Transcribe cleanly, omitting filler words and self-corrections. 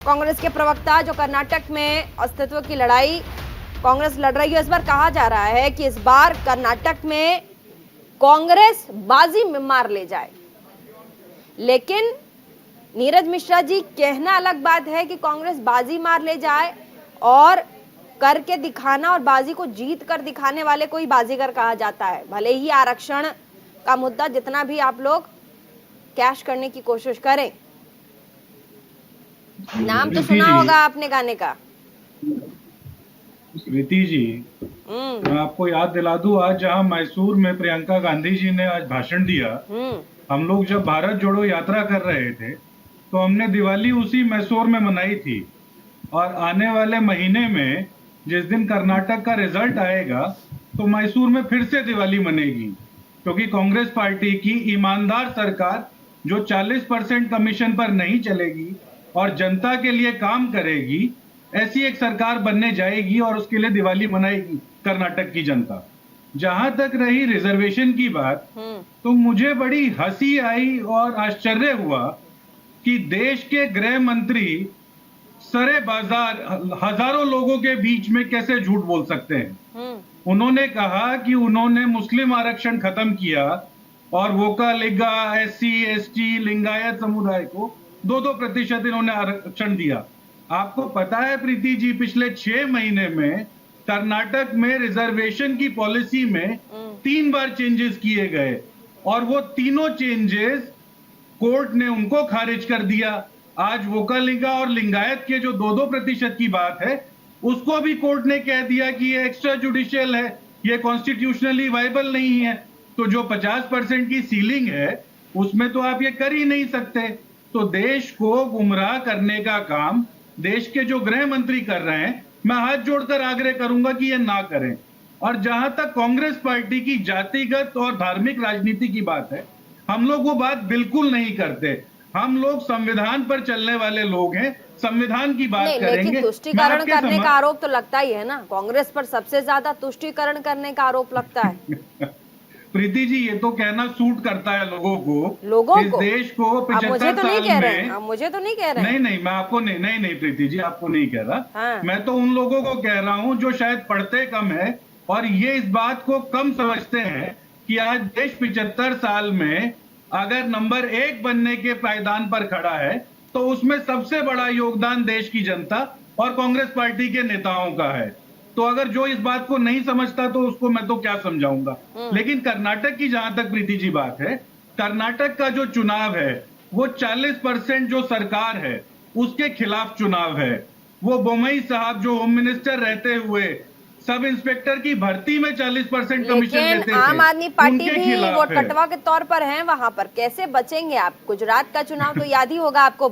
कांग्रेस के प्रवक्ता जो कर्नाटक में अस्तित्व की लड़ाई कांग्रेस लड़ रही है, इस बार कहा जा रहा है कि इस बार कर्नाटक में कांग्रेस बाजी में मार ले जाए। लेकिन नीरज मिश्रा जी, कहना अलग बात है कि कांग्रेस बाजी मार ले जाए और करके दिखाना और बाजी को जीत कर दिखाने वाले को ही बाजीगर कहा जाता है। भले ही आरक्षण का मुद्दा जितना भी आप लोग कैश करने की कोशिश करें। नाम तो सुना होगा आपने गाने का। प्रीति जी, मैं आपको याद दिला दूं, आज जहां मैसूर में प्रियंका गांधी जी ने आज भाषण दिया, हम लोग जब भारत जोड़ो यात्रा कर रहे थे तो हमने दिवाली उसी मैसूर में मनाई थी। और आने वाले महीने में जिस दिन कर्नाटक का रिजल्ट आएगा तो मैसूर में फिर से दिवाली मनेगी, क्योंकि कांग्रेस पार्टी की ईमानदार सरकार जो 40% कमीशन पर नहीं चलेगी और जनता के लिए काम करेगी, ऐसी एक सरकार बनने जाएगी और उसके लिए दिवाली मनाएगी कर्नाटक की जनता। जहां तक रही रिजर्वेशन की बात, तो मुझे बड़ी हंसी आई और आश्चर्य हुआ कि देश के गृह मंत्री सरे बाजार हजारों लोगों के बीच में कैसे झूठ बोल सकते हैं। उन्होंने कहा कि उन्होंने मुस्लिम आरक्षण खत्म किया और वोकालिगा, SC, ST, लिंगायत समुदाय को 2-2% इन्होंने आरक्षण दिया। आपको पता है प्रीति जी, पिछले 6 महीने में कर्नाटक में रिजर्वेशन की पॉलिसी में 3 बार चेंजेस किए गए और वो तीनों चेंजेस कोर्ट ने उनको खारिज कर दिया। आज वोकालिगा और लिंगायत के जो 2-2% की बात है, उसको भी कोर्ट ने कह दिया कि ये एक्स्ट्रा जुडिशियल है, ये कॉन्स्टिट्यूशनली वाइबल नहीं है। तो जो 50% की सीलिंग है उसमें तो आप ये कर ही नहीं सकते। तो देश को गुमराह करने का काम देश के जो गृह मंत्री कर रहे हैं, मैं हाथ जोड़कर आग्रह करूंगा कि ये ना करें। और जहां तक कांग्रेस पार्टी की जातिगत और धार्मिक राजनीति की बात है, हम लोग वो बात बिल्कुल नहीं करते। हम लोग संविधान पर चलने वाले लोग हैं, संविधान की बात करेंगे। लेकिन तुष्टीकरण करने का आरोप तो लगता ही है ना, कांग्रेस पर सबसे ज्यादा तुष्टीकरण करने का आरोप लगता है। प्रीति जी, ये तो कहना सूट करता है लोगों को इस देश को 75 मुझे तो साल नहीं कह में। रहे हैं, मुझे तो नहीं कह रहे हैं। नहीं, मैं आपको नहीं प्रीति जी, आपको नहीं कह रहा। हाँ। मैं तो उन लोगों को कह रहा हूं जो शायद पढ़ते कम है और ये इस बात को कम समझते हैं कि आज देश 75 साल में अगर नंबर 1 बनने के पायदान पर खड़ा है तो उसमें सबसे बड़ा योगदान देश की जनता और कांग्रेस पार्टी के नेताओं का है। तो अगर जो इस बात को नहीं समझता तो उसको मैं तो क्या समझाऊंगा। लेकिन कर्नाटक की जहां तक प्रीति जी बात है, कर्नाटक का जो चुनाव है वो 40% जो सरकार है उसके खिलाफ चुनाव है। वो बोम्मई साहब जो होम मिनिस्टर रहते हुए सब इंस्पेक्टर की भर्ती में 40% कमीशन लेते थे, आम आदमी पार्टी भी खिलाफ वोट है। कटवा के तौर पर है वहां पर। कैसे बचेंगे आप? गुजरात का चुनाव तो याद ही होगा आपको।